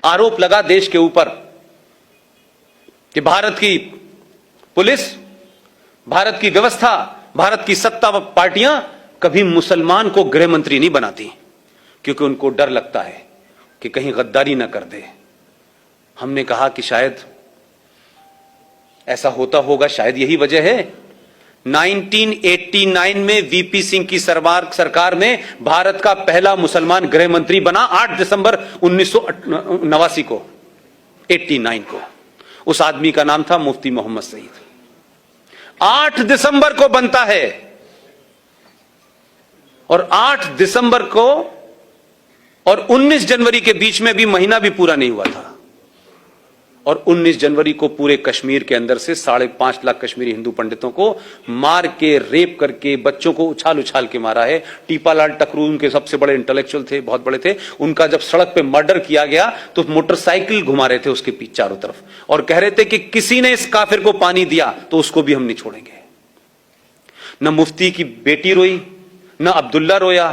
आरोप लगा देश के ऊपर कि भारत की पुलिस, भारत की व्यवस्था, भारत की सत्ता व पार्टियां कभी मुसलमान को गृह मंत्री नहीं बनाती, क्योंकि उनको डर लगता है कि कहीं गद्दारी ना कर दे। हमने कहा कि शायद ऐसा होता होगा, शायद यही वजह है 1989 में वीपी सिंह की सरकार में भारत का पहला मुसलमान गृह मंत्री बना 8 दिसंबर 1989 को, 89 को। उस आदमी का नाम था मुफ्ती मोहम्मद सईद। 8 दिसंबर को बनता है और 8 दिसंबर को और 19 जनवरी के बीच में भी महीना भी पूरा नहीं हुआ था, और 19 जनवरी को पूरे कश्मीर के अंदर से 5.5 लाख कश्मीरी हिंदू पंडितों को मार के, रेप करके, बच्चों को उछाल उछाल के मारा है। टीपालाल टकरू उनके सबसे बड़े इंटेलेक्चुअल थे, बहुत बड़े थे। उनका जब सड़क पे मर्डर किया गया तो मोटरसाइकिल घुमा रहे थे उसके पीछे चारों तरफ, और कह रहे थे कि किसी ने इस काफिर को पानी दिया तो उसको भी हम नहीं छोड़ेंगे। न मुफ्ती की बेटी रोई, न अब्दुल्ला रोया,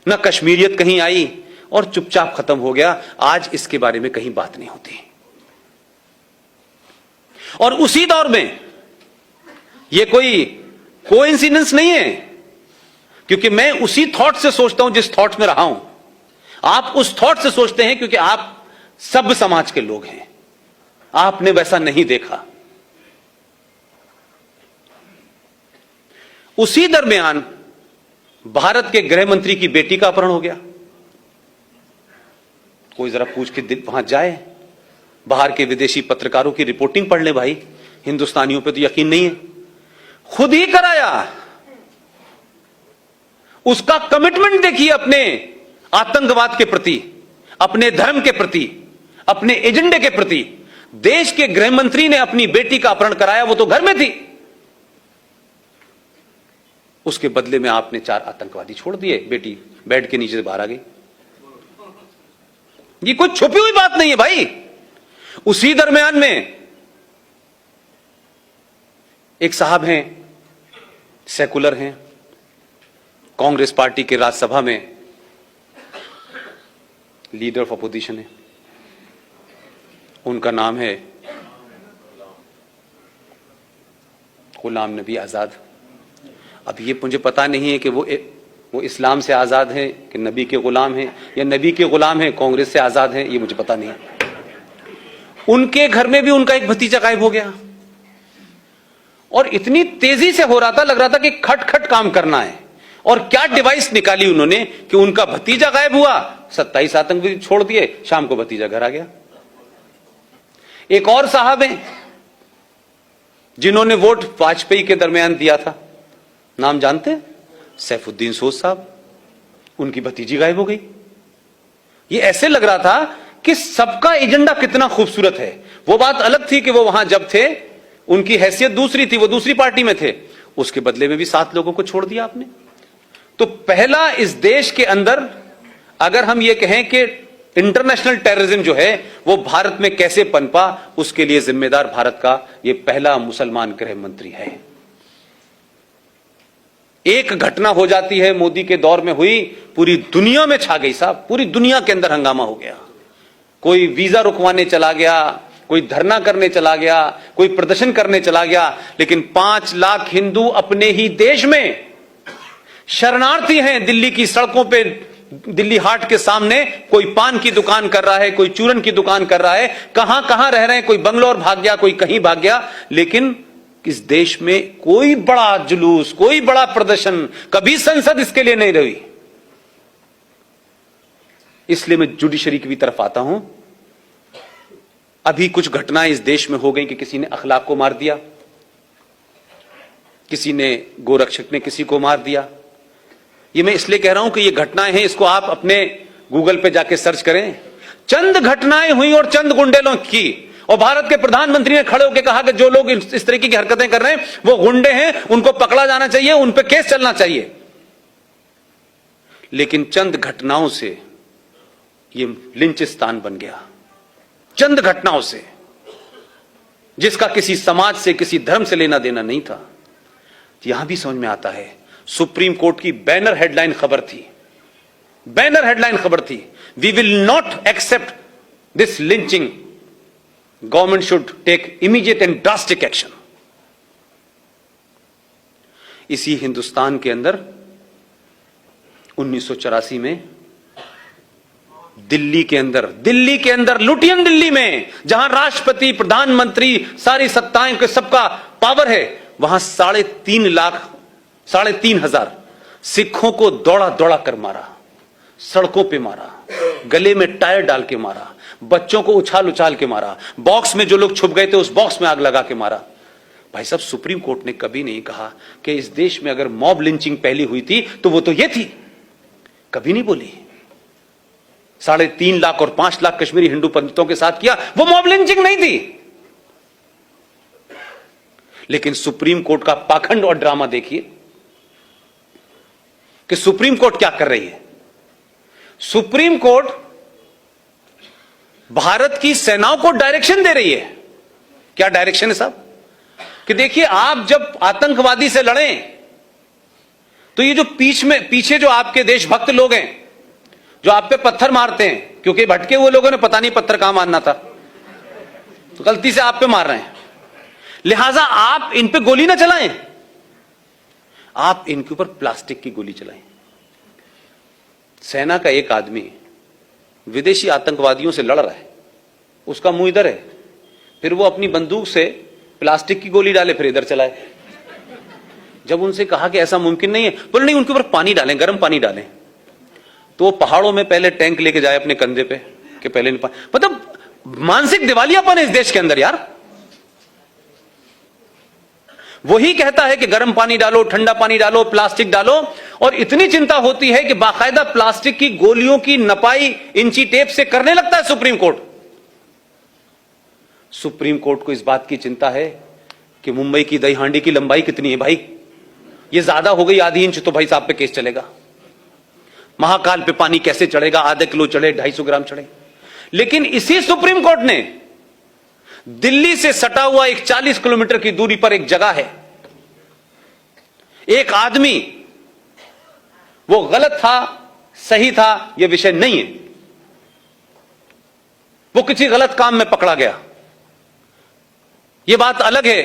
न कश्मीरियत कहीं आई, और चुपचाप खत्म हो गया। आज इसके बारे में कहीं बात नहीं होती। और उसी दौर में यह कोई कोइंसिडेंस नहीं है, क्योंकि मैं उसी थॉट से सोचता हूं जिस थॉट में रहा हूं। आप उस थॉट से सोचते हैं क्योंकि आप सब समाज के लोग हैं, आपने वैसा नहीं देखा। उसी दरमियान भारत के गृह मंत्री की बेटी का अपहरण हो गया। कोई जरा पूछ के वहां जाए, बाहर के विदेशी पत्रकारों की रिपोर्टिंग पढ़ ले भाई, हिंदुस्तानियों पे तो यकीन नहीं है। खुद ही कराया। उसका कमिटमेंट देखिए अपने आतंकवाद के प्रति, अपने धर्म के प्रति, अपने एजेंडे के प्रति। देश के गृह मंत्री ने अपनी बेटी का अपहरण कराया, वो तो घर में थी। उसके बदले में आपने 4 आतंकवादी छोड़ दिए, बेटी बेड के नीचे से बाहर आ गई। ये कोई छुपी हुई बात नहीं है भाई। उसी दरमियान में एक साहब हैं, सेकुलर हैं, कांग्रेस पार्टी के राज्यसभा में लीडर ऑफ अपोजिशन है, उनका नाम है गुलाम नबी आजाद। अब ये मुझे पता नहीं है कि वो इस्लाम से आजाद हैं कि नबी के गुलाम हैं, या नबी के गुलाम हैं कांग्रेस से आजाद हैं, ये मुझे पता नहीं। उनके घर में भी उनका एक भतीजा गायब हो गया, और इतनी तेजी से हो रहा था, लग रहा था कि खट खट काम करना है। और क्या डिवाइस निकाली उन्होंने कि उनका भतीजा गायब हुआ, 27 आतंकवादी छोड़ दिए, शाम को भतीजा घर आ गया। एक और साहब हैं जिन्होंने वोट वाजपेयी के दरमियान दिया था, नाम जानते हैं? सैफुद्दीन सोज साहब। उनकी भतीजी गायब हो गई। ये ऐसे लग रहा था कि सबका एजेंडा कितना खूबसूरत है। वो बात अलग थी कि वो वहां जब थे उनकी हैसियत दूसरी थी, वो दूसरी पार्टी में थे। उसके बदले में भी 7 लोगों को छोड़ दिया आपने। तो पहला इस देश के अंदर अगर हम ये कहें कि इंटरनेशनल टेररिज्म जो है वो भारत में कैसे पनपा, उसके लिए जिम्मेदार भारत का ये पहला मुसलमान गृह मंत्री है। एक घटना हो जाती है, मोदी के दौर में हुई, पूरी दुनिया में छा गई साहब, पूरी दुनिया के अंदर हंगामा हो गया। कोई वीजा रुकवाने चला गया, कोई धरना करने चला गया, कोई प्रदर्शन करने चला गया, लेकिन 5 लाख हिंदू अपने ही देश में शरणार्थी हैं। दिल्ली की सड़कों पे, दिल्ली हाट के सामने कोई पान की दुकान कर रहा है, कोई चूरन की दुकान कर रहा है, कहां कहां रह रहे हैं, कोई बंगलोर भाग गया, कोई कहीं भाग गया। लेकिन इस देश में कोई बड़ा जुलूस, कोई बड़ा प्रदर्शन, कभी संसद इसके लिए नहीं रही। इसलिए मैं जुडिशरी की भी तरफ आता हूं। अभी कुछ घटनाएं इस देश में हो गई कि किसी ने अखलाक को मार दिया, किसी ने, गोरक्षक ने किसी को मार दिया। ये मैं इसलिए कह रहा हूं कि ये घटनाएं हैं, इसको आप अपने गूगल पे जाके सर्च करें। चंद घटनाएं हुई और चंद गुंडेलों की, और भारत के प्रधानमंत्री ने खड़े होकर कहा कि जो लोग इस तरीके की हरकतें कर रहे हैं वो गुंडे हैं, उनको पकड़ा जाना चाहिए, उन पे केस चलना चाहिए। लेकिन चंद घटनाओं से ये लिंचिस्तान बन गया, चंद घटनाओं से, जिसका किसी समाज से, किसी धर्म से लेना देना नहीं था। यहां भी समझ में आता है, सुप्रीम कोर्ट की बैनर हेडलाइन खबर थी, बैनर हेडलाइन खबर थी, we will not accept this lynching, government should take immediate and drastic action. इसी हिंदुस्तान के अंदर 1984 में दिल्ली के अंदर लुटियन दिल्ली में, जहां राष्ट्रपति, प्रधानमंत्री, सारी सत्ताएं के सबका पावर है, वहां 3,500 सिखों को दौड़ा दौड़ा कर मारा, सड़कों पे मारा, गले में टायर डाल के मारा, बच्चों को उछाल उछाल के मारा, बॉक्स में जो लोग छुप गए थे उस बॉक्स में आग लगा के मारा। भाई साहब, सुप्रीम कोर्ट ने कभी नहीं कहा कि इस देश में अगर मॉब लिंचिंग पहली हुई थी तो वो तो ये थी, कभी नहीं बोली। 3.5 लाख और 5 लाख कश्मीरी हिंदू पंडितों के साथ किया, वो मॉब लिंचिंग नहीं थी। लेकिन सुप्रीम कोर्ट का पाखंड और ड्रामा देखिए कि सुप्रीम कोर्ट क्या कर रही है। सुप्रीम कोर्ट भारत की सेनाओं को डायरेक्शन दे रही है। क्या डायरेक्शन है साहब? कि देखिए, आप जब आतंकवादी से लड़ें तो ये जो पीछे जो आपके देशभक्त लोग हैं जो आप पे पत्थर मारते हैं, क्योंकि भटके हुए लोगों ने पता नहीं पत्थर कहां मारना था तो गलती से आप पे मार रहे हैं, लिहाजा आप इन पे गोली ना चलाएं, आप इनके ऊपर प्लास्टिक की गोली चलाएं। सेना का एक आदमी विदेशी आतंकवादियों से लड़ रहा है, उसका मुंह इधर है, फिर वो अपनी बंदूक से प्लास्टिक की गोली डाले, फिर इधर चलाए। जब उनसे कहा कि ऐसा मुमकिन नहीं है, बोले नहीं, उनके ऊपर पानी डालें, गर्म पानी डालें। तो वो पहाड़ों में पहले टैंक लेके जाए अपने कंधे पे कि पहले नहीं, मतलब मानसिक दिवालियापन है इस देश के अंदर यार। वही कहता है कि गर्म पानी डालो, ठंडा पानी डालो, प्लास्टिक डालो, और इतनी चिंता होती है कि बाकायदा प्लास्टिक की गोलियों की नपाई इंची टेप से करने लगता है सुप्रीम कोर्ट। सुप्रीम कोर्ट को इस बात की चिंता है कि मुंबई की दही हांडी की लंबाई कितनी है भाई, ये ज्यादा हो गई आधी इंच तो भाई साहब पे केस चलेगा। महाकाल पे पानी कैसे चढ़ेगा, आधा किलो चढ़े, 250 ग्राम चढ़े। लेकिन इसी सुप्रीम कोर्ट ने दिल्ली से सटा हुआ एक 40 किलोमीटर की दूरी पर एक जगह है, एक आदमी, वो गलत था सही था यह विषय नहीं है, वो किसी गलत काम में पकड़ा गया, यह बात अलग है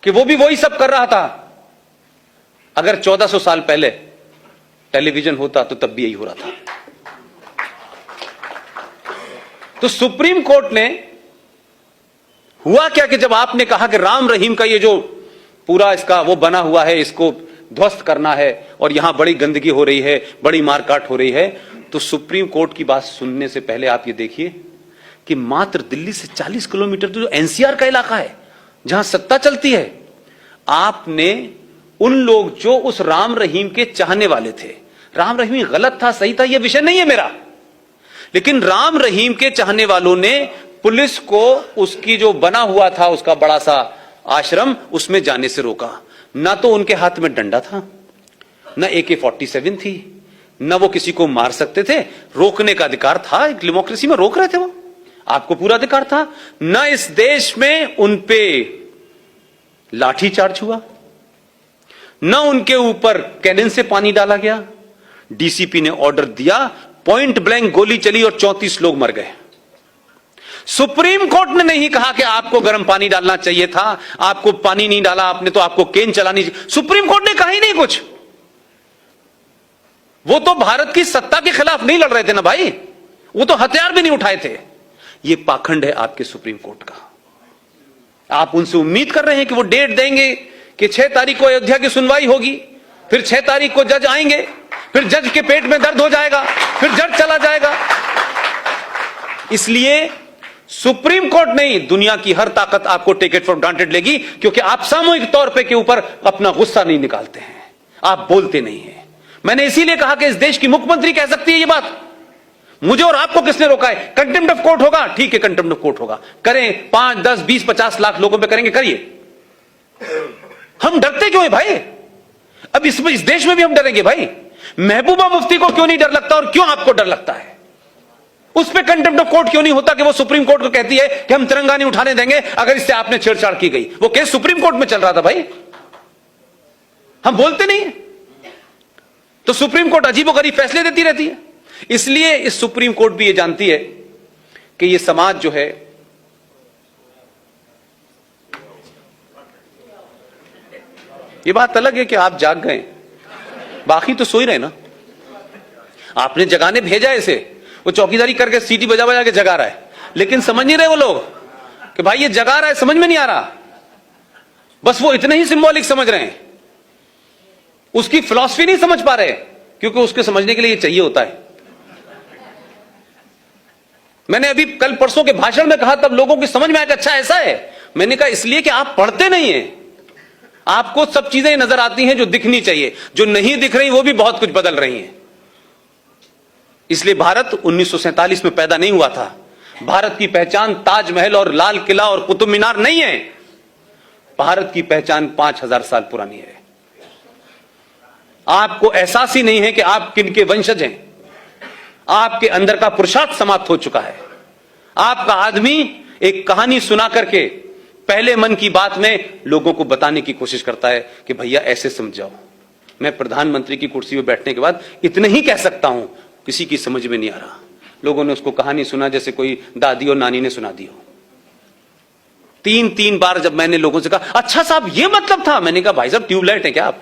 कि वो भी वही सब कर रहा था। अगर 1400 साल पहले टेलीविजन होता तो तब भी यही हो रहा था। तो सुप्रीम कोर्ट ने हुआ क्या कि जब आपने कहा कि राम रहीम का ये जो पूरा इसका वो बना हुआ है, इसको ध्वस्त करना है और यहां बड़ी गंदगी हो रही है, बड़ी मारकाट हो रही है, तो सुप्रीम कोर्ट की बात सुनने से पहले आप ये देखिए कि मात्र दिल्ली से 40 किलोमीटर जो एनसीआर का इलाका है जहां सत्ता चलती है, आपने उन लोग जो उस राम रहीम के चाहने वाले थे, राम रहीम गलत था सही था यह विषय नहीं है मेरा, लेकिन राम रहीम के चाहने वालों ने पुलिस को उसकी जो बना हुआ था उसका बड़ा सा आश्रम उसमें जाने से रोका। ना तो उनके हाथ में डंडा था, ना AK-47 थी, ना वो किसी को मार सकते थे, रोकने का अधिकार था, एक डेमोक्रेसी में रोक रहे थे, वो आपको पूरा अधिकार था। ना इस देश में उन पे लाठीचार्ज हुआ, ना उनके ऊपर कैनन से पानी डाला गया। डीसीपी ने ऑर्डर दिया, पॉइंट ब्लैंक गोली चली और 34 लोग मर गए। सुप्रीम कोर्ट ने नहीं कहा कि आपको गर्म पानी डालना चाहिए था, आपको पानी नहीं डाला आपने तो आपको केन चलानी चाहिए, सुप्रीम कोर्ट ने कहा ही नहीं कुछ। वो तो भारत की सत्ता के खिलाफ नहीं लड़ रहे थे ना भाई, वो तो हथियार भी नहीं उठाए थे। ये पाखंड है आपके सुप्रीम कोर्ट का। आप उनसे उम्मीद कर रहे हैं कि वो डेट देंगे कि 6 तारीख को अयोध्या की सुनवाई होगी, फिर 6 तारीख को जज आएंगे, फिर जज के पेट में दर्द हो जाएगा, फिर जज चला जाएगा। इसलिए सुप्रीम कोर्ट नहीं, दुनिया की हर ताकत आपको टेक इट फॉर ग्रांटेड लेगी, क्योंकि आप सामूहिक तौर पे के ऊपर अपना गुस्सा नहीं निकालते हैं, आप बोलते नहीं हैं। मैंने इसीलिए कहा कि इस देश की मुख्यमंत्री कह सकती है ये बात, मुझे और आपको किसने रोका है? कंटेम्प्ट ऑफ कोर्ट होगा, ठीक है, कंटेम्प्ट ऑफ कोर्ट होगा, करें, 5, 10, 20, 50 लाख लोगों पे करेंगे, करिए। हम डरते क्यों है भाई? अब इस देश में भी हम डरेंगे भाई? महबूबा मुफ्ती को क्यों नहीं डर लगता और क्यों आपको डर लगता है? उस पर कंटेम्प्ट ऑफ कोर्ट क्यों नहीं होता कि वो सुप्रीम कोर्ट को कहती है कि हम तिरंगा नहीं उठाने देंगे अगर इससे आपने छेड़छाड़ की गई? वो केस सुप्रीम कोर्ट में चल रहा था भाई, हम बोलते नहीं। तो सुप्रीम कोर्ट अजीबोगरीब फैसले देती रहती है। इसलिए इस सुप्रीम कोर्ट भी ये जानती है कि ये समाज जो है ये बात अलग है कि आप जाग गए, बाकी तो सो ही रहे ना। आपने जगाने भेजा इसे, वो चौकीदारी करके सीटी बजा बजा के जगा रहा है, लेकिन समझ नहीं रहे वो लोग कि भाई ये जगा रहा है, समझ में नहीं आ रहा। बस वो इतने ही सिंबॉलिक समझ रहे हैं, उसकी फिलॉसफी नहीं समझ पा रहे, क्योंकि उसके समझने के लिए ये चाहिए होता है। मैंने अभी कल परसों के भाषण में कहा, तब लोगों की समझ में आया कि अच्छा ऐसा है। मैंने कहा इसलिए कि आप पढ़ते नहीं हैं, आपको सब चीजें नजर आती हैं जो दिखनी चाहिए, जो नहीं दिख रही वो भी बहुत कुछ बदल रही हैं। इसलिए भारत 1947 में पैदा नहीं हुआ था। भारत की पहचान ताजमहल और लाल किला और कुतुब मीनार नहीं है। भारत की पहचान 5000 साल पुरानी है। आपको एहसास ही नहीं है कि आप किनके वंशज हैं। आपके अंदर का पुरुषार्थ समाप्त हो चुका है। आपका आदमी एक कहानी सुना करके पहले मन की बात में लोगों को बताने की कोशिश करता है कि भैया ऐसे समझाओ। मैं प्रधानमंत्री की कुर्सी पर बैठने के बाद इतने ही कह सकता हूं, किसी की समझ में नहीं आ रहा। लोगों ने उसको कहानी सुना जैसे कोई दादी और नानी ने सुना दी हो। 3 बार जब मैंने लोगों से कहा अच्छा साहब ये मतलब था, मैंने कहा भाई साहब ट्यूबलाइट है क्या आप?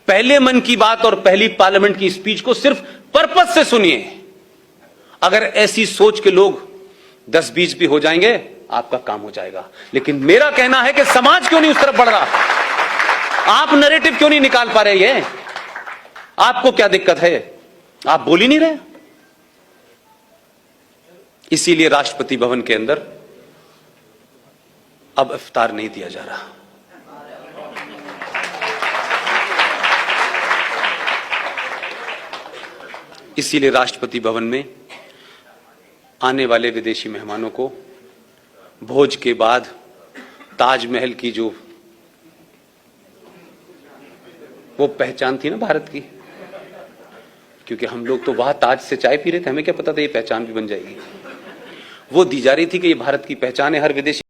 पहले मन की बात और पहली पार्लियामेंट की स्पीच को सिर्फ पर्पस से सुनिए। अगर ऐसी सोच के लोग 10-20 भी हो जाएंगे, आपका काम हो जाएगा। लेकिन मेरा कहना है कि समाज क्यों नहीं उस तरफ बढ़ रहा? आप नैरेटिव क्यों नहीं निकाल पा रहे? ये आपको क्या दिक्कत है? आप बोल ही नहीं रहे। इसीलिए राष्ट्रपति भवन के अंदर अब इफ्तार नहीं दिया जा रहा। इसीलिए राष्ट्रपति भवन में आने वाले विदेशी मेहमानों को भोज के बाद ताजमहल की जो वो पहचान थी ना भारत की, क्योंकि हम लोग तो वहां ताज से चाय पी रहे थे, हमें क्या पता था ये पहचान भी बन जाएगी। वो दी जा रही थी कि ये भारत की पहचान है। हर विदेशी